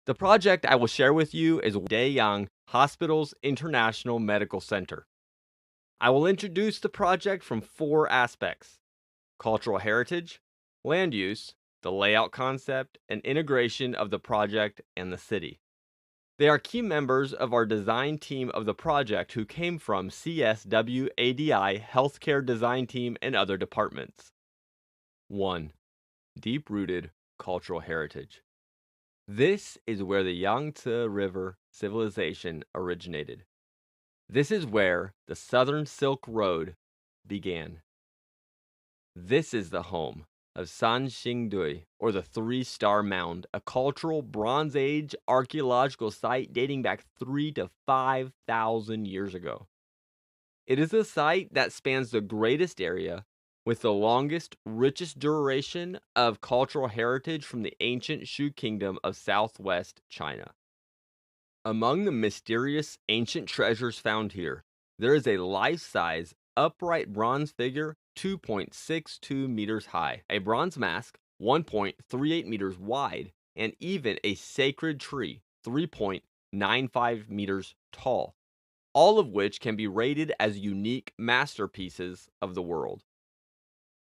The project I will share with you is Deyang Hospital's International Medical Center. I will introduce the project from four aspects: cultural heritage, land use, the layout concept, and integration of the project and the city. They are key members of our design team of the project who came from CSWADI Healthcare Design Team and other departments. 1. Deep-rooted cultural heritage. This is where the Yangtze River civilization originated. This is where the Southern Silk Road began. This is the home of San Xingdui, or the Three-Star Mound, a cultural Bronze Age archaeological site dating back 3 to 5,000 years ago. It is a site that spans the greatest area with the longest, richest duration of cultural heritage from the ancient Shu Kingdom of southwest China. Among the mysterious ancient treasures found here, there is a life-size, upright bronze figure 2.62 meters high, a bronze mask 1.38 meters wide, and even a sacred tree 3.95 meters tall, all of which can be rated as unique masterpieces of the world.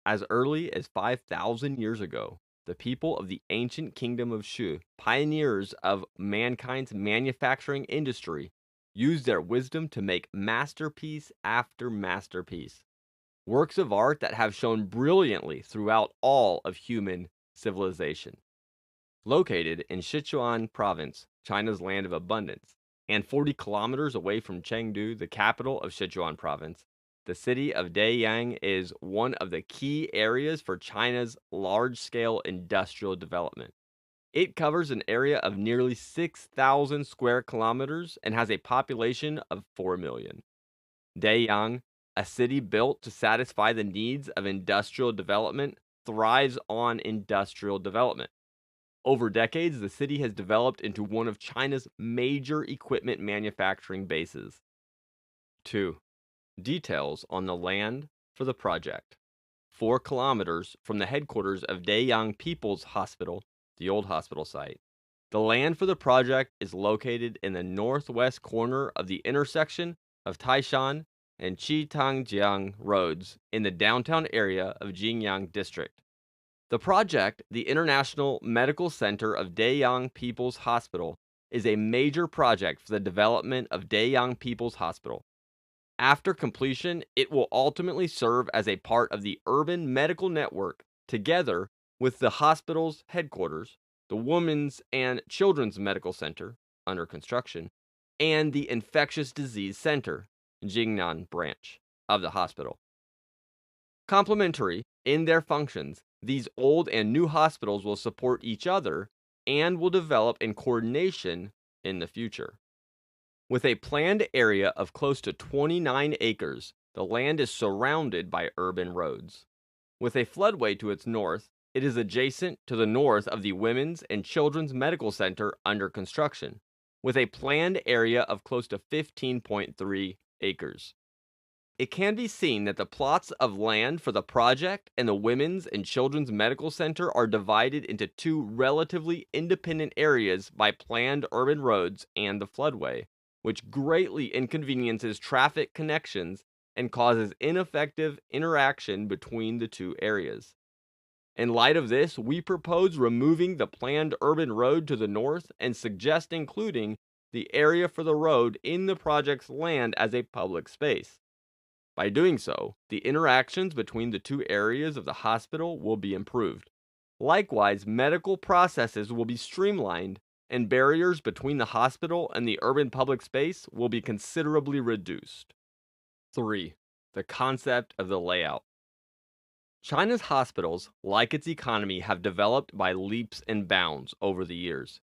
As early as 5,000 years ago, the people of the ancient kingdom of Shu, pioneers of mankind's manufacturing industry, used their wisdom to make masterpiece after masterpiece, works of art that have shone brilliantly throughout all of human civilization. Located in Sichuan Province, China's land of abundance, and 40 kilometers away from Chengdu, the capital of Sichuan Province, the city of Deyang is one of the key areas for China's large-scale industrial development. It covers an area of nearly 6,000 square kilometers and has a population of 4 million. Deyang, a city built to satisfy the needs of industrial development, thrives on industrial development. Over decades, the city has developed into one of China's major equipment manufacturing bases. 2. Details on the land for the project. 4 kilometers from the headquarters of Deyang People's Hospital, the old hospital site, the land for the project is located in the northwest corner of the intersection of Taishan and Qitangjiang roads in the downtown area of Jingyang District. The project, the International Medical Center of Deyang People's Hospital, is a major project for the development of Deyang People's Hospital. After completion, it will ultimately serve as a part of the urban medical network, together with the hospital's headquarters, the Women's and Children's Medical Center, under construction, and the Infectious Disease Center, Jingyang branch of the hospital. Complementary in their functions, these old and new hospitals will support each other and will develop in coordination in the future. With a planned area of close to 29 acres, the land is surrounded by urban roads. With a floodway to its north, it is adjacent to the north of the Women's and Children's Medical Center under construction, with a planned area of close to 15.3 acres. It can be seen that the plots of land for the project and the Women's and Children's Medical Center are divided into two relatively independent areas by planned urban roads and the floodway, which greatly inconveniences traffic connections and causes ineffective interaction between the two areas. In light of this, we propose removing the planned urban road to the north and suggest including the area for the road in the project's land as a public space. By doing so, the interactions between the two areas of the hospital will be improved. Likewise, medical processes will be streamlined and barriers between the hospital and the urban public space will be considerably reduced. 3. The concept of the layout. China's hospitals, like its economy, have developed by leaps and bounds over the years.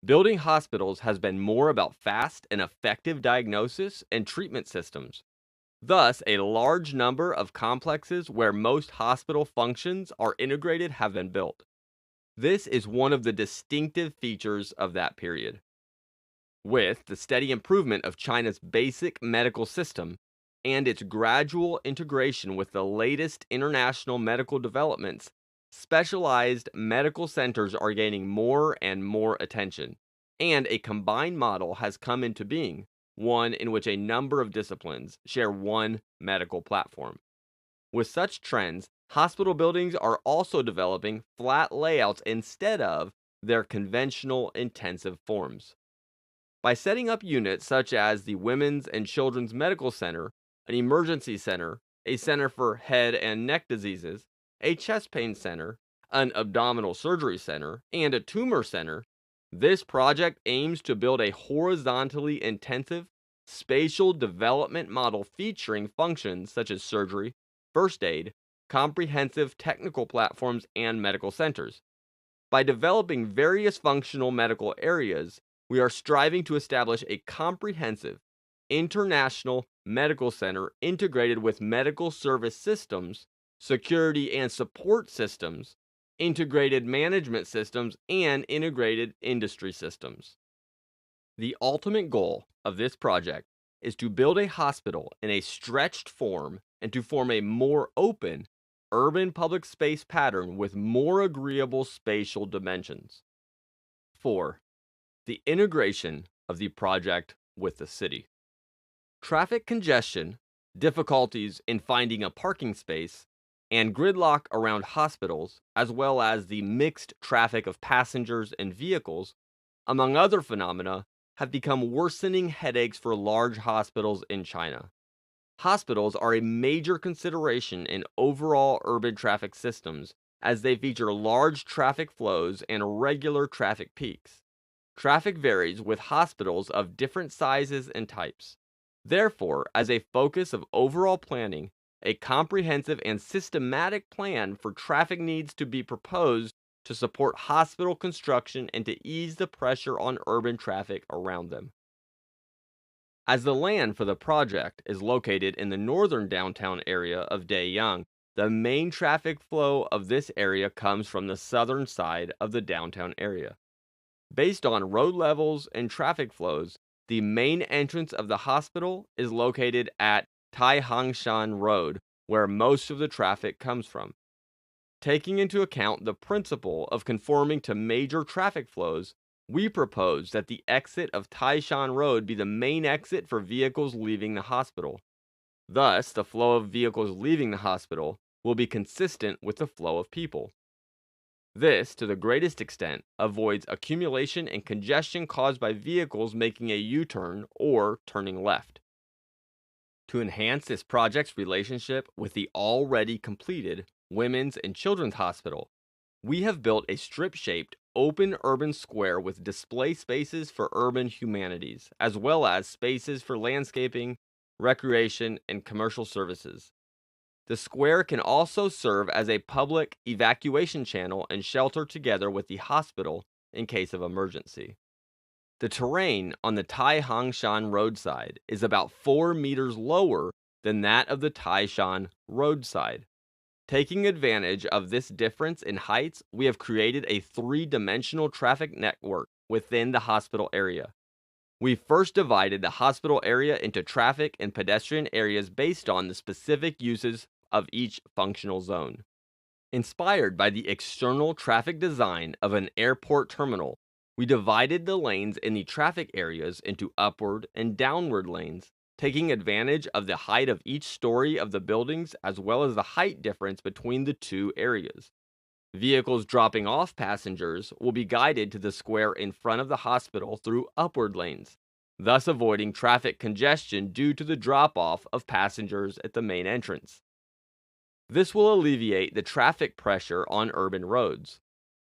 Building hospitals has been more about fast and effective diagnosis and treatment systems. Thus, a large number of complexes where most hospital functions are integrated have been built. This is one of the distinctive features of that period. With the steady improvement of China's basic medical system and its gradual integration with the latest international medical developments, specialized medical centers are gaining more and more attention. and a combined model has come into being, one in which a number of disciplines share one medical platform. With such trends, hospital buildings are also developing flat layouts instead of their conventional intensive forms. By setting up units such as the Women's and Children's Medical Center, an emergency center, a center for head and neck diseases, a chest pain center, an abdominal surgery center, and a tumor center, this project aims to build a horizontally intensive, spatial development model featuring functions such as surgery, first aid, comprehensive technical platforms, and medical centers. By developing various functional medical areas, we are striving to establish a comprehensive, international medical center integrated with medical service systems, security and support systems, integrated management systems, and integrated industry systems. The ultimate goal of this project is to build a hospital in a stretched form and to form a more open, urban public space pattern with more agreeable spatial dimensions. 4. The integration of the project with the city. Traffic congestion, difficulties in finding a parking space, and gridlock around hospitals, as well as the mixed traffic of passengers and vehicles, among other phenomena, have become worsening headaches for large hospitals in China. Hospitals are a major consideration in overall urban traffic systems as they feature large traffic flows and regular traffic peaks. Traffic varies with hospitals of different sizes and types. Therefore, as a focus of overall planning, a comprehensive and systematic plan for traffic needs to be proposed to support hospital construction and to ease the pressure on urban traffic around them. As the land for the project is located in the northern downtown area of Deyang, the main traffic flow of this area comes from the southern side of the downtown area. Based on road levels and traffic flows, the main entrance of the hospital is located at Taihangshan Road, where most of the traffic comes from. Taking into account the principle of conforming to major traffic flows, we propose that the exit of Taishan Road be the main exit for vehicles leaving the hospital. Thus, the flow of vehicles leaving the hospital will be consistent with the flow of people. This, to the greatest extent, avoids accumulation and congestion caused by vehicles making a U-turn or turning left. To enhance this project's relationship with the already completed Women's and Children's Hospital, we have built a strip-shaped, open urban square with display spaces for urban humanities, as well as spaces for landscaping, recreation, and commercial services. The square can also serve as a public evacuation channel and shelter together with the hospital in case of emergency. The terrain on the Taihangshan roadside is about 4 meters lower than that of the Taishan roadside. Taking advantage of this difference in heights, we have created a three-dimensional traffic network within the hospital area. We first divided the hospital area into traffic and pedestrian areas based on the specific uses of each functional zone. Inspired by the external traffic design of an airport terminal, we divided the lanes in the traffic areas into upward and downward lanes, taking advantage of the height of each story of the buildings as well as the height difference between the two areas. Vehicles dropping off passengers will be guided to the square in front of the hospital through upward lanes, thus avoiding traffic congestion due to the drop-off of passengers at the main entrance. This will alleviate the traffic pressure on urban roads.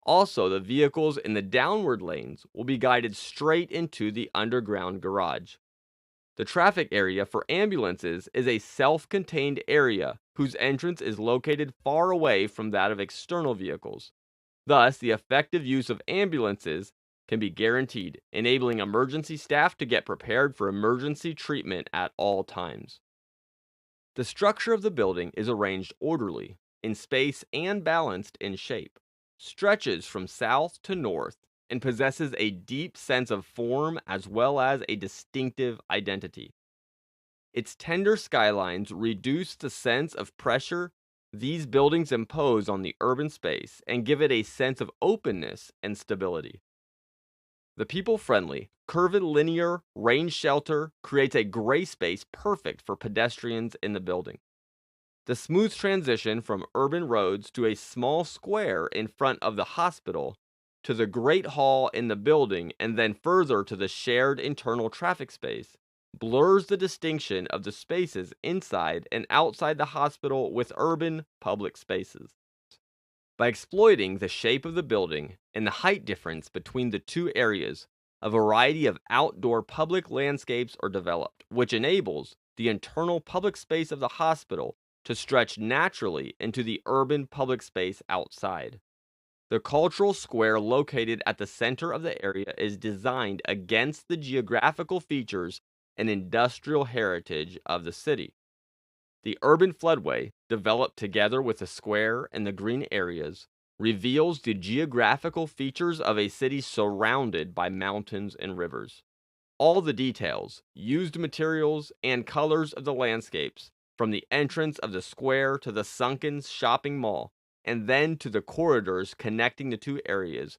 Also, the vehicles in the downward lanes will be guided straight into the underground garage. The traffic area for ambulances is a self-contained area whose entrance is located far away from that of external vehicles. Thus, the effective use of ambulances can be guaranteed, enabling emergency staff to get prepared for emergency treatment at all times. The structure of the building is arranged orderly, in space and balanced in shape, stretches from south to north, and possesses a deep sense of form as well as a distinctive identity. Its tender skylines reduce the sense of pressure these buildings impose on the urban space and give it a sense of openness and stability. The people-friendly, curvilinear range shelter creates a gray space perfect for pedestrians in the building. The smooth transition from urban roads to a small square in front of the hospital, to the Great Hall in the building, and then further to the shared internal traffic space, blurs the distinction of the spaces inside and outside the hospital with urban public spaces. By exploiting the shape of the building and the height difference between the two areas, a variety of outdoor public landscapes are developed, which enables the internal public space of the hospital to stretch naturally into the urban public space outside. The cultural square located at the center of the area is designed against the geographical features and industrial heritage of the city. The urban floodway, developed together with the square and the green areas, reveals the geographical features of a city surrounded by mountains and rivers. All the details, used materials, and colors of the landscapes, from the entrance of the square to the sunken shopping mall, and then to the corridors connecting the two areas,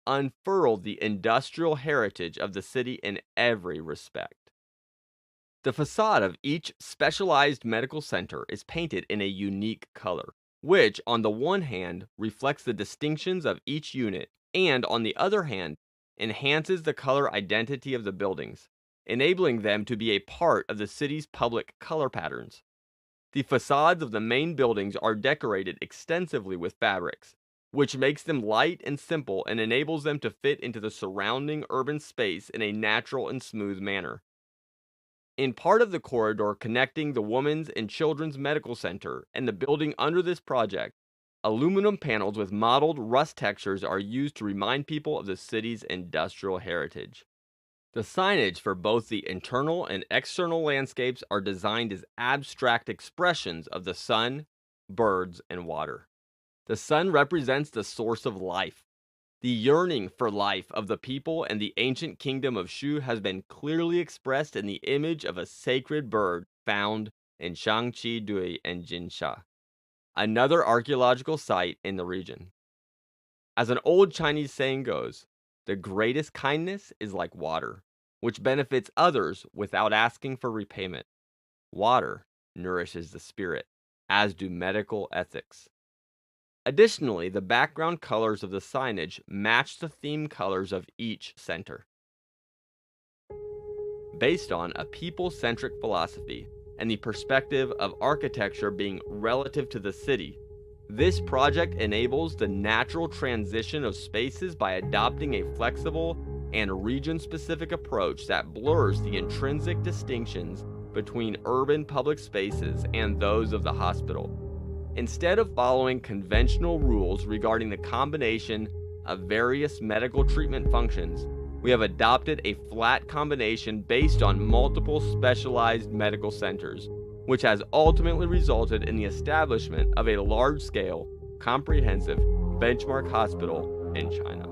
unfurl the industrial heritage of the city in every respect. The facade of each specialized medical center is painted in a unique color, which, on the one hand, reflects the distinctions of each unit, and, on the other hand, enhances the color identity of the buildings, enabling them to be a part of the city's public color patterns. The facades of the main buildings are decorated extensively with fabrics, which makes them light and simple and enables them to fit into the surrounding urban space in a natural and smooth manner. In part of the corridor connecting the Women's and Children's Medical Center and the building under this project, aluminum panels with mottled rust textures are used to remind people of the city's industrial heritage. The signage for both the internal and external landscapes are designed as abstract expressions of the sun, birds, and water. The sun represents the source of life. The yearning for life of the people and the ancient kingdom of Shu has been clearly expressed in the image of a sacred bird found in Shangqi Dui and Jinsha, another archaeological site in the region. As an old Chinese saying goes, the greatest kindness is like water, which benefits others without asking for repayment. Water nourishes the spirit, as do medical ethics. Additionally, the background colors of the signage match the theme colors of each center. Based on a people-centric philosophy and the perspective of architecture being relative to the city, this project enables the natural transition of spaces by adopting a flexible and region-specific approach that blurs the intrinsic distinctions between urban public spaces and those of the hospital. Instead of following conventional rules regarding the combination of various medical treatment functions, we have adopted a flat combination based on multiple specialized medical centers, which has ultimately resulted in the establishment of a large-scale, comprehensive benchmark hospital in China.